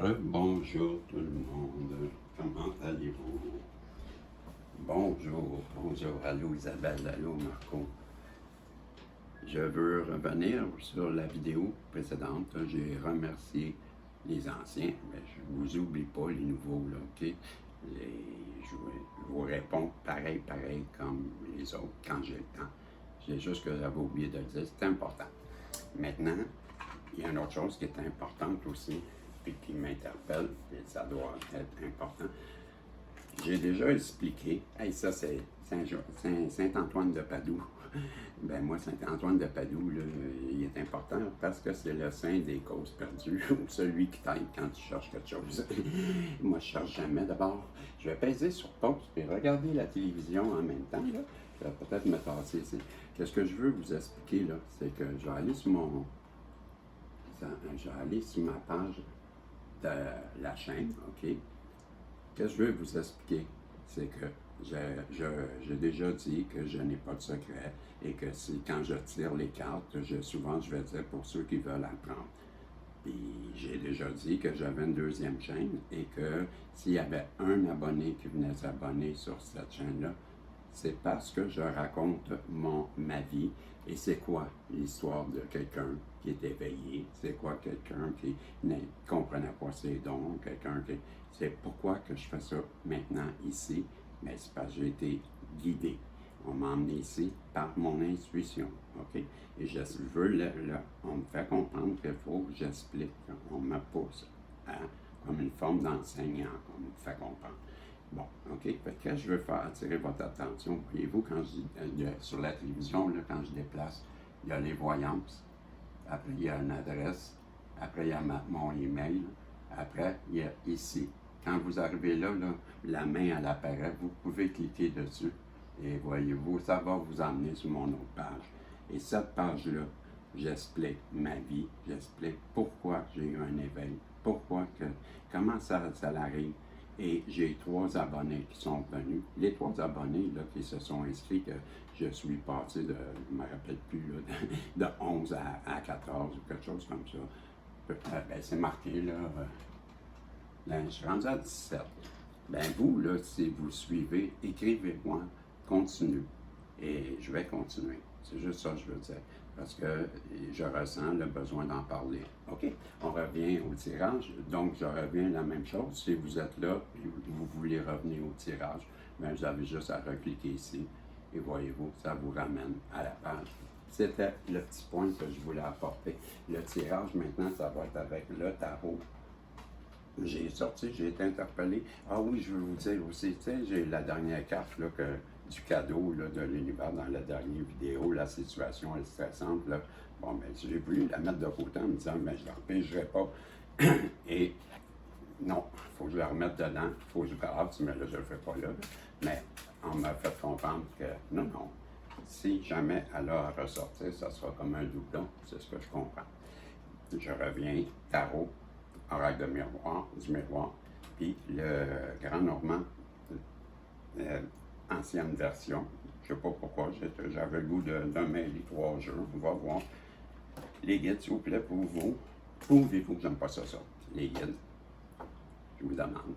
Bonjour tout le monde, comment allez-vous? Bonjour, allô Isabelle, allô Marco. Je veux revenir sur la vidéo précédente. J'ai remercié les anciens, mais je ne vous oublie pas les nouveaux, là, ok? Je vous réponds pareil comme les autres quand j'ai le temps. C'est juste que j'avais oublié de le dire, c'est important. Maintenant, il y a une autre chose qui est importante aussi, puis qui m'interpelle, et ça doit être important. J'ai déjà expliqué, hey, ça c'est Saint-Antoine de Padoue. Ben moi, Saint-Antoine de Padoue, là, il est important parce que c'est le saint des causes perdues, ou celui qui t'aide quand tu cherches quelque chose. Moi, je cherche jamais d'abord. Je vais peser sur pause et regarder la télévision en même temps. Là. Je vais peut-être me tasser ici. Qu'est-ce que je veux vous expliquer, là, c'est que je vais aller sur ma page de la chaîne, OK? Qu'est-ce que je veux vous expliquer? C'est que j'ai déjà dit que je n'ai pas de secret et que quand je tire les cartes, souvent je vais dire pour ceux qui veulent apprendre. Puis j'ai déjà dit que j'avais une deuxième chaîne et que s'il y avait un abonné qui venait s'abonner sur cette chaîne-là, c'est parce que je raconte ma vie. Et c'est quoi l'histoire de quelqu'un qui est éveillé? C'est quoi quelqu'un qui ne comprenait pas ses dons? C'est pourquoi que je fais ça maintenant ici? Mais c'est parce que j'ai été guidé. On m'a emmené ici par mon intuition, OK? Et on me fait comprendre qu'il faut que j'explique. On me pousse comme une forme d'enseignant, on me fait comprendre. Bon, OK. Fait que je veux faire attirer votre attention. Voyez-vous, sur la télévision, là, quand je déplace, il y a les voyances. Après, il y a une adresse. Après, il y a mon email. Après, il y a ici. Quand vous arrivez là, la main, elle apparaît. Vous pouvez cliquer dessus. Et voyez-vous, ça va vous emmener sur mon autre page. Et cette page-là, j'explique ma vie. J'explique pourquoi j'ai eu un éveil. Comment ça arrive. Et j'ai 3 abonnés qui sont venus. Les 3 abonnés là, qui se sont inscrits, que je suis passé de, je ne me rappelle plus, là, de 11 à 14 ou quelque chose comme ça. Ben, c'est marqué, là, je suis rendu à 17. Ben vous, là, si vous suivez, écrivez-moi, continue. Et je vais continuer. C'est juste ça que je veux dire. Parce que je ressens le besoin d'en parler. OK? On revient au tirage. Donc, je reviens à la même chose. Si vous êtes là et vous voulez revenir au tirage, bien, vous avez juste à recliquer ici. Et voyez-vous, ça vous ramène à la page. C'était le petit point que je voulais apporter. Le tirage, maintenant, ça va être avec le tarot. J'ai été interpellé. Ah oui, je veux vous dire aussi, tu sais, j'ai la dernière carte là, du cadeau là, de l'univers dans la dernière vidéo. La situation est stressante. Là. Bon, ben, j'ai voulu la mettre de côté en me disant, mais je ne la repêcherai pas. Et non, il faut que je la remette dedans. Il faut que je gratte, mais là, je ne le fais pas là. Mais on m'a fait comprendre que non. Si jamais elle a à ressortir, ça sera comme un doublon. C'est ce que je comprends. Je reviens, tarot. Oracle du miroir, puis le Grand Normand, ancienne version. Je ne sais pas pourquoi, j'avais le goût de mêler 3 jeux. On va voir. Les guides, s'il vous plaît, pour vous. Pouvez-vous, j'aime pas ça. Les guides, je vous demande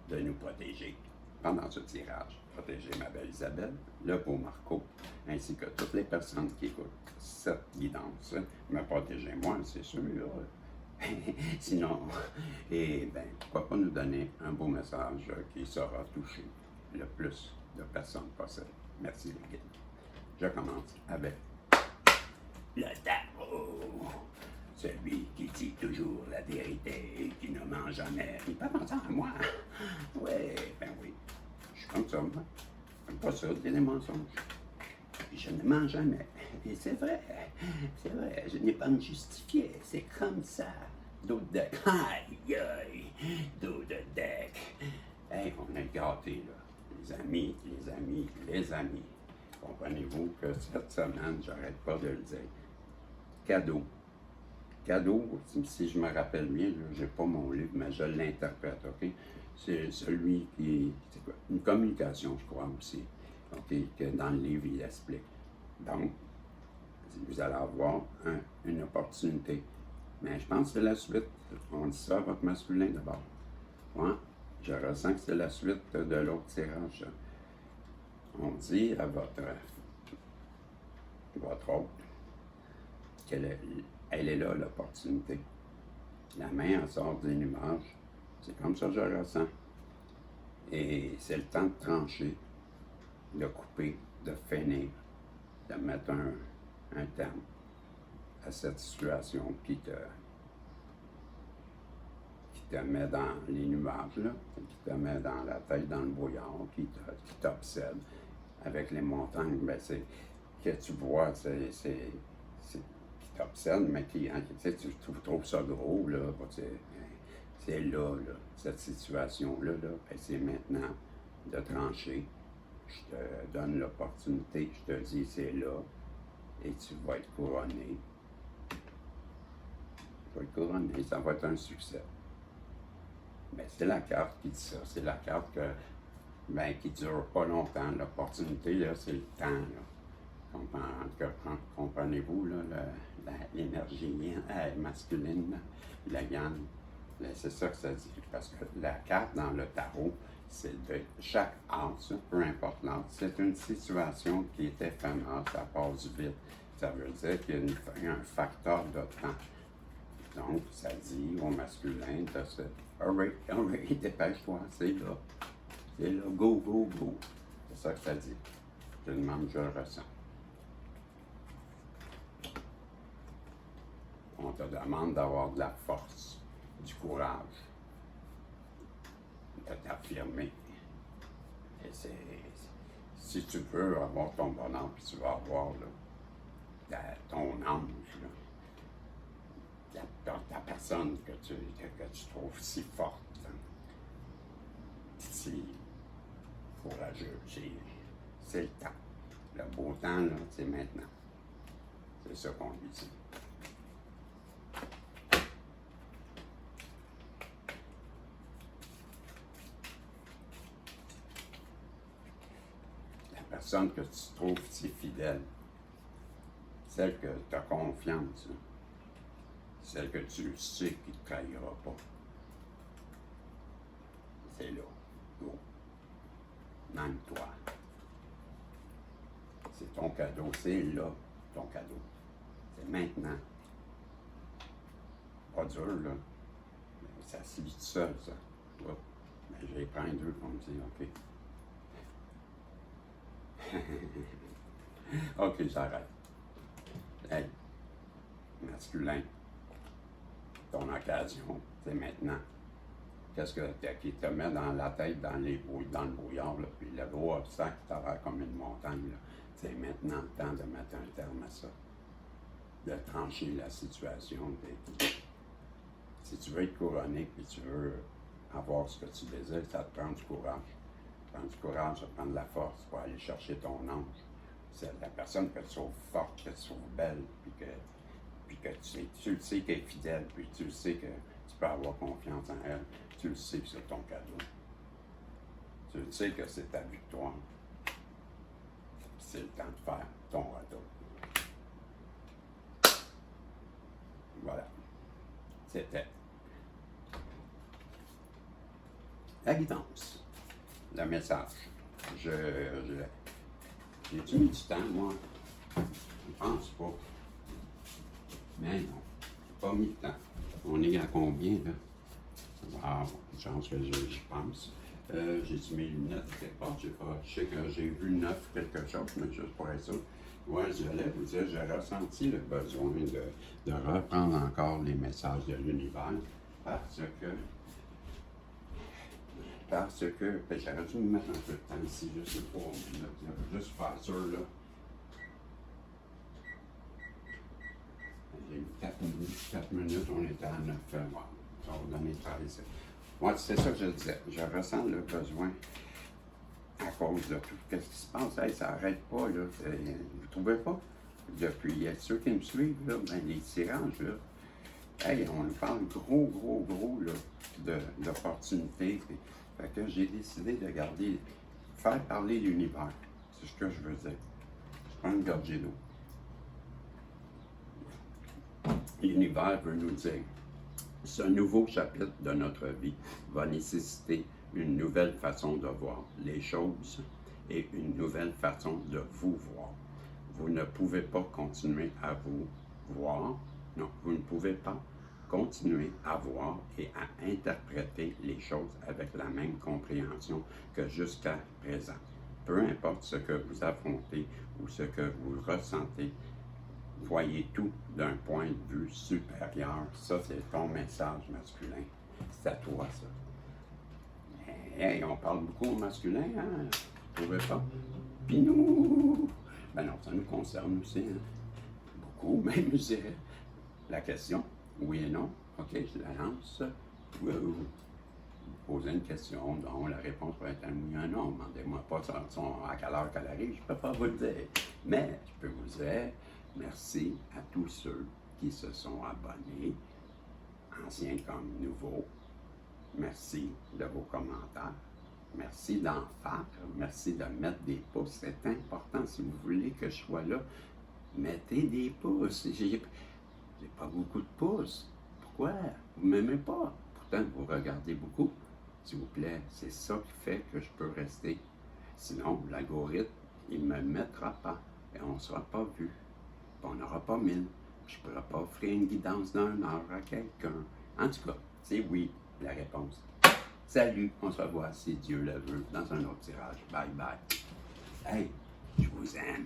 de nous protéger pendant ce tirage. Protéger ma belle Isabelle, le beau Marco, ainsi que toutes les personnes qui écoutent cette guidance. Me protéger moi, c'est sûr. Sinon, bien, pourquoi pas nous donner un beau message qui saura toucher le plus de personnes possible. Merci, les guides. Je commence avec le tarot. Celui qui dit toujours la vérité et qui ne ment jamais. Il pas mentir à moi. Oui, ben oui. Je suis comme ça, moi. J'aime pas ça, dire des mensonges. Je ne mens jamais. Et c'est vrai, je n'ai pas à me justifier, c'est comme ça. Dos de deck, aïe, dos de deck. Hey, on est gâtés, là. Les amis. Comprenez-vous que cette semaine, j'arrête pas de le dire. Cadeau, si je me rappelle bien, je n'ai pas mon livre, mais je l'interprète, OK? C'est celui qui... C'est quoi? Une communication, je crois aussi. OK? Que dans le livre, il explique. Donc, vous allez avoir une opportunité Mais je pense que c'est la suite. On dit ça à votre masculin d'abord. Ouais, je ressens que c'est la suite de l'autre tirage. On dit à votre autre elle est là, l'opportunité. La main, elle sort des nuages. C'est comme ça que je le ressens. Et c'est le temps de trancher, de couper, de finir, de mettre un terme à cette situation qui te met dans les nuages, là, qui te met dans la tête dans le brouillard, qui t'obsède. Avec les montagnes, ben c'est que tu vois, qui t'obsède, mais tu trouves ça gros, là, c'est là, cette situation-là, ben c'est maintenant de trancher. Je te donne l'opportunité, je te dis c'est là, et tu vas être couronné. Tu vas être couronné, ça va être un succès. Mais c'est la carte qui dit ça, c'est la carte qui ne dure pas longtemps. L'opportunité, là, c'est le temps, là. Comprenez-vous, là, l'énergie masculine, la yang, c'est ça que ça dit. Parce que la carte dans le tarot, c'est de chaque as, peu importe l'as, c'est une situation qui est éphémère, ça passe vite. Ça veut dire qu'il y a un facteur de temps. Donc, ça dit au masculin de se. Hurry, dépêche-toi, c'est là. C'est là, go, go, go. C'est ça que ça dit. Je le même, je le ressens. On te demande d'avoir de la force, du courage, de t'affirmer. Et si tu veux avoir ton bonheur, puis tu vas avoir là, ton ange, là, ta personne que tu trouves si forte, si courageuse, c'est le temps. Le beau temps, là, c'est maintenant. C'est ça qu'on lui dit. La personne que tu trouves si fidèle, celle que tu as confiance, là, celle que tu sais qui ne te trahira pas, c'est là. Go. Même toi. C'est ton cadeau, c'est là, ton cadeau. C'est maintenant. Pas dur, là. Mais ça se vit tout seul, ça. Ouais. Mais j'ai pris un deux pour me dire, OK. OK, j'arrête. Hey, masculin, ton occasion, c'est maintenant. Qu'est-ce qui te met dans la tête, dans le brouillard, là, puis le gros obstacle qui t'avait comme une montagne, là, c'est maintenant le temps de mettre un terme à ça, de trancher la situation. Si tu veux être couronné, puis tu veux avoir ce que tu désires, ça te prend du courage. Ça te prend du courage, ça te prend de la force pour aller chercher ton ange. C'est la personne que tu trouves forte, que tu trouves belle, puis que tu le sais qu'elle est fidèle, puis tu le sais que tu peux avoir confiance en elle. Tu le sais que c'est ton cadeau. Tu le sais que c'est ta victoire. C'est le temps de faire ton retour. Voilà. C'était la guidance. Le message. J'ai-tu mis du temps, moi? Je pense pas. Mais non, j'ai pas mis de temps. On est à combien, là? Wow, une chance que j'y pense. J'ai-tu mes lunettes quelque part? Je sais que j'ai vu 9 quelque chose, mais juste pour être sûr. Ouais, j'allais vous dire, j'ai ressenti le besoin de reprendre encore les messages de l'univers parce que ben, j'aurais dû me mettre un peu de temps ici, juste pour 3 minutes, juste faire sûr, là. J'ai eu 4 minutes, on était à 9 mois. Ça va donner 13. Moi, c'est ça que je disais. Je ressens le besoin à cause de tout ce qui se passe. Hey, ça n'arrête pas, là. Vous ne trouvez pas? Depuis ceux qui me suivent, là, ben, les tirages, là, hey, on nous parle gros, là, d'opportunités. Fait que j'ai décidé de faire parler l'univers. C'est ce que je veux dire. Je prends une gorgée d'eau. l'univers veut nous dire, ce nouveau chapitre de notre vie va nécessiter une nouvelle façon de voir les choses et une nouvelle façon de vous voir. Vous ne pouvez pas continuer à vous voir, non, vous ne pouvez pas continuer à voir et à interpréter les choses avec la même compréhension que jusqu'à présent. Peu importe ce que vous affrontez ou ce que vous ressentez, voyez tout d'un point de vue supérieur. Ça, c'est ton message masculin. C'est à toi, ça. Hey, on parle beaucoup au masculin, hein? Vous trouvez pas? Puis nous, ben non, ça nous concerne aussi, hein? Beaucoup, même, je dirais. La question, oui et non. OK, je la lance. Vous posez une question dont la réponse va être un oui ou un non. Demandez-moi pas à quelle heure qu'elle arrive, je ne peux pas vous le dire. Mais je peux vous dire merci à tous ceux qui se sont abonnés, anciens comme nouveaux. Merci de vos commentaires. Merci d'en faire. Merci de mettre des pouces. C'est important. Si vous voulez que je sois là, mettez des pouces. J'ai pas beaucoup de pouces. Pourquoi? Vous ne m'aimez pas. Pourtant, vous regardez beaucoup. S'il vous plaît, c'est ça qui fait que je peux rester. Sinon, l'algorithme, il ne me mettra pas. Et on ne sera pas vu. On n'aura pas 1000. Je ne pourrai pas offrir une guidance d'1 heure à quelqu'un. En tout cas, c'est oui, la réponse. Salut, on se revoit si Dieu le veut dans un autre tirage. Bye bye. Hey, je vous aime.